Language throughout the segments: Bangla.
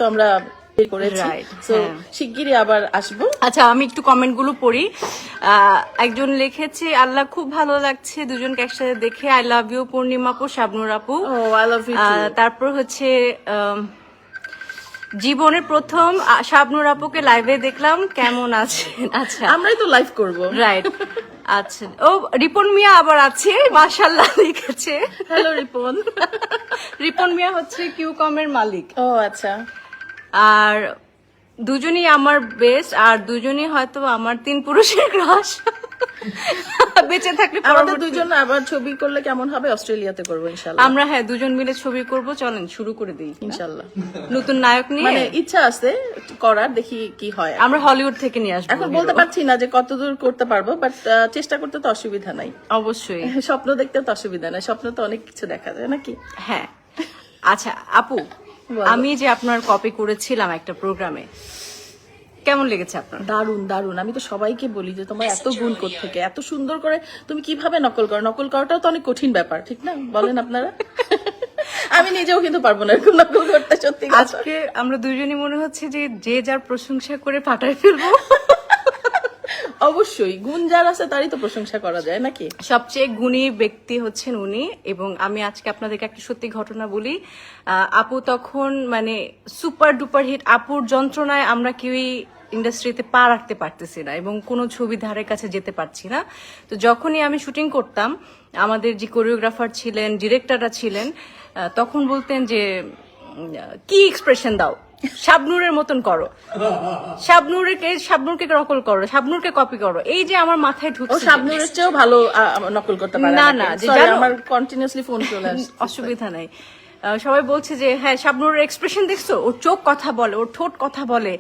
তো আমরা বের করেছি। তো শিগগিরই আবার আসবো। আচ্ছা, আমি একটু কমেন্ট গুলো পড়ি। একজন লিখেছে, আল্লাহ খুব ভালো লাগছে দুজনকে একসাথে দেখে, আই লাভ ইউ পূর্ণিমা আপু, শাবনুর আপু। I love you. তারপর হচ্ছে জীবনের প্রথম শাবনুর আপুকে লাইভে দেখলাম, কেমন আছেন? আচ্ছা, আমরাই তো লাইভ করব, রাইট। আচ্ছা, ও রিপন মিয়া আবার আছে, মাশাআল্লাহ লিখেছে। হ্যালো রিপন। রিপন মিয়া হচ্ছে কিউকমের মালিক। ও আচ্ছা। আর দুজনই আমার বেস্ট, আর দুজনই হয়তো আমার তিন পুরুষের ক্রাশ। বেঁচে থাকলে আমাদের দুজন আবার ছবি করলে কেমন হবে? অস্ট্রেলিয়াতে করবো ইনশাআল্লাহ। আমরা দুজন মিলে ছবি করব, চলেন শুরু করে দিই ইনশাআল্লাহ। নতুন নায়ক নিয়ে মানে ইচ্ছা আছে করার, দেখি কি হয়। আমরা হলিউড থেকে নিয়ে আসবো। এখন বলতে পারছি না যে কতদূর করতে পারবো, বাট চেষ্টা করতে তো অসুবিধা নাই। অবশ্যই স্বপ্ন দেখতে তো অসুবিধা নাই, স্বপ্ন তো অনেক কিছু দেখা যায় নাকি? হ্যাঁ। আচ্ছা আপু, আমি যে আপনার কপি করেছিলাম একটা প্রোগ্রামে, কেমন লেগেছে আপনার? দারুন দারুন। আমি তো সবাইকে বলি যে তোমার এত গুণ থেকে এত সুন্দর করে তুমি কিভাবে নকল করো? নকল করাটাও তো অনেক কঠিন ব্যাপার, ঠিক না? বলেন আপনারা। আমি নিজেও কিন্তু পারবো না এরকম নকল করতে, সত্যি। আজকে আমরা দুইজনই মনে হচ্ছে যে যে যার প্রশংসা করে ফাটাই ফেলবো। অবশ্যই গুণ যার আছে তারই তো প্রশংসা করা যায় নাকি? সবচেয়ে গুণী ব্যক্তি হচ্ছেন উনি। এবং আমি আজকে আপনাদেরকে একটা সত্যি ঘটনা বলি। আপু তখন মানে সুপার ডুপার হিট, আপুর যন্ত্রণায় আমরা কেউই ইন্ডাস্ট্রিতে পা রাখতে পারতেছি না এবং কোনো ছবি ধারের কাছে যেতে পারছি না। তো যখনই আমি শুটিং করতাম, আমাদের যে কোরিওগ্রাফার ছিলেন, ডিরেক্টররা ছিলেন, তখন বলতেন যে কি এক্সপ্রেশন দাও, শাবনুরের মতন করো, শাবনুরকে নকল করো, শাবনুরকে কপি করো। এই যে আমার মাথায় ঢুকছে, ও শাবনুরের চেয়েও ভালো নকল করতে পারে। না না, আমার কন্টিনিউয়াসলি ফোন চলে আসে। অসুবিধা নাই। সবাই বলছে যে হ্যাঁ শাবনুরের এক্সপ্রেশন দেখছো, ওর চোখ কথা বলে, ওর ঠোঁট কথা বলে,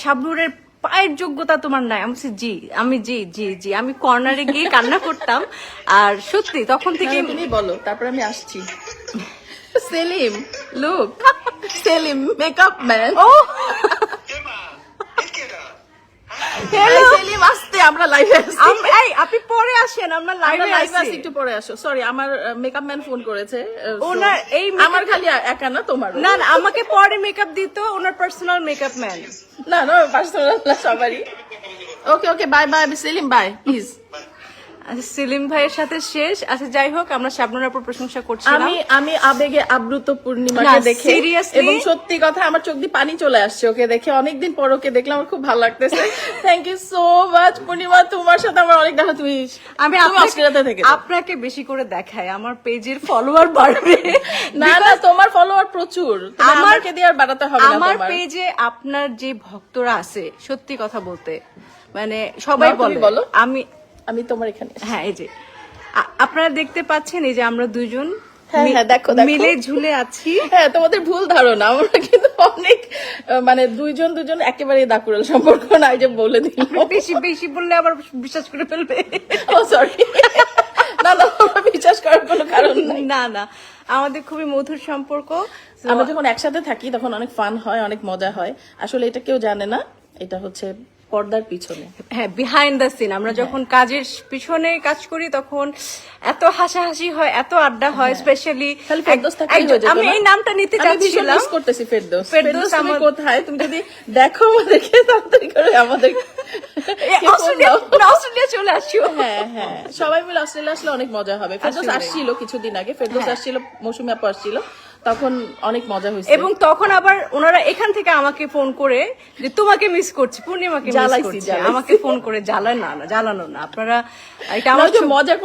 শাবনুরের পায়ের যোগ্যতা তোমার নাই। আমি বলছি জি, আমি জি জি জি। আমি কর্নারে গিয়ে কান্না করতাম। আর সত্যি তখন থেকে তুমি বলো, তারপর আমি আসছি। Salim, look, Salim makeup man. ও হ্যালো সেলিম, আসতে আমরা লাইভে আসছি। আপনি পরে আসেন, আমরা লাইভে আসি। একটু পরে আসো। সরি, আমার মেকআপ ম্যান ফোন করেছে। ওনার এই আমার খালি একা না, তোমার না না, আমাকে পরে মেকআপ দিত ওনার পার্সোনাল মেকআপ ম্যান। না না, পার্সোনাল না, সবারই। Okay okay, bye bye Salim, bye please. আচ্ছা, সেলিম ভাইয়ের সাথে শেষ। আচ্ছা যাই হোক, আমরা শাবনুর আপুর প্রশংসা করছিলাম। আমি আবেগে আপ্লুত পূর্ণিমাকে দেখে, এবং সত্যি কথা আমার চোখ দিয়ে পানি চলে আসছে ওকে দেখে। অনেকদিন পর ওকে দেখলাম, আমার খুব ভালো লাগতেছে। থ্যাংক ইউ সো মাচ পূর্ণিমা, তোমার সাথে আমার অনেক দেখা। আমি অস্ট্রেলিয়াতে থেকে আপনাকে বেশি করে দেখাই, আমার পেজের ফলোয়ার বাড়বে। না না, তোমার ফলোয়ার প্রচুর, আমাকে দিয়ে আর বাড়াতে হবে না। আমার পেজে আপনার যে ভক্তরা আছে, সত্যি কথা বলতে মানে সবাই বলো, আমি তোমার এখানে। হ্যাঁ, এই যে আপনারা দেখতে পাচ্ছেন, এই যে আমরা দুজন দেখো মিলে ঝুলে আছি। হ্যাঁ, তোমাদের ভুল ধারণা, আমরা কিন্তু অনেক মানে দুজন একেবারে দাকুরাল সম্পর্ক না, এই যে বলে দিই। বেশি বেশি বললে আবার বিশ্বাস করে ফেলবে। ও সরি। না না, বিশ্বাস করার কোনো কারণ নাই। না না, আমাদের খুবই মধুর সম্পর্ক। আমরা যখন একসাথে থাকি তখন অনেক ফান হয়, অনেক মজা হয়। আসলে এটা কেউ জানে না, এটা হচ্ছে পর্দার পিছনে। হ্যাঁ, বিহাইন্ড দ্য সিন। আমরা যখন কাজের পিছনে কাজ করি তখন এত হাসাহাসি হয়, এত আড্ডা হয়। স্পেশালি আমি এই নামটা নিতে চাচ্ছিলাম, করতেছি ফেরদৌস। ফেরদৌস আমার কোথায়? তুমি যদি দেখো আমাদেরকে, তাড়াতাড়ি করে আমাদের অস্ট্রেলিয়া চলে আসিও। হ্যাঁ হ্যাঁ, সবাই মিলে অস্ট্রেলিয়া আসলে অনেক মজা হবে। ফেরদৌস আসছিল কিছুদিন আগে, ফেরদৌস আসছিল, মৌসুমী আপু আসছিল, তখন অনেক মজা হয়েছে। এবং তখন আবার ওনারা এখান থেকে আমাকে ফোন করে যে তোমাকে মিস করছি, পূর্ণিমাকে মিস করছি, আমাকে ফোন করে জ্বালানো না আপনারা। এটা আমার মজা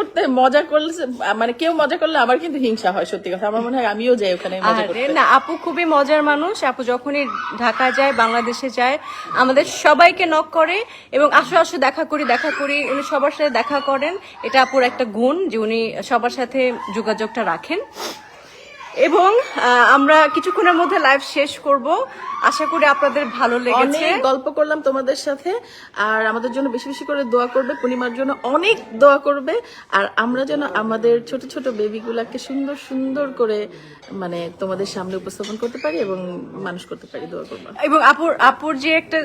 করলে মানে কেউ মজা করলে আবার কিন্তু হিংসা হয়। সত্যি কথা, আমার মনে হয় আমিও যাই ওখানে মজা করতে। না, আপু খুবই মজার মানুষ। আপু যখনই ঢাকা যায়, বাংলাদেশে যায়, আমাদের সবাইকে নক করে এবং আসো দেখা করি। উনি সবার সাথে দেখা করেন। এটা আপুর একটা গুণ যে উনি সবার সাথে যোগাযোগটা রাখেন। এবং আমরা কিছুক্ষণের মধ্যে লাইভ শেষ করব। আশা করি আপনাদের ভালো লেগেছে। অনেক গল্প করলাম তোমাদের সাথে, আর আমাদের জন্য বেশি বেশি করে দোয়া করবে, পূর্ণিমার জন্য অনেক দোয়া করবে, আর আমরা যেন আমাদের ছোট ছোট বেবিগুলাকে সুন্দর সুন্দর করে মানে তোমাদের সামনে উপস্থাপন করতে পারি এবং মানুষ করতে পারি। দোয়া করবো। এবং আপুর যে একটা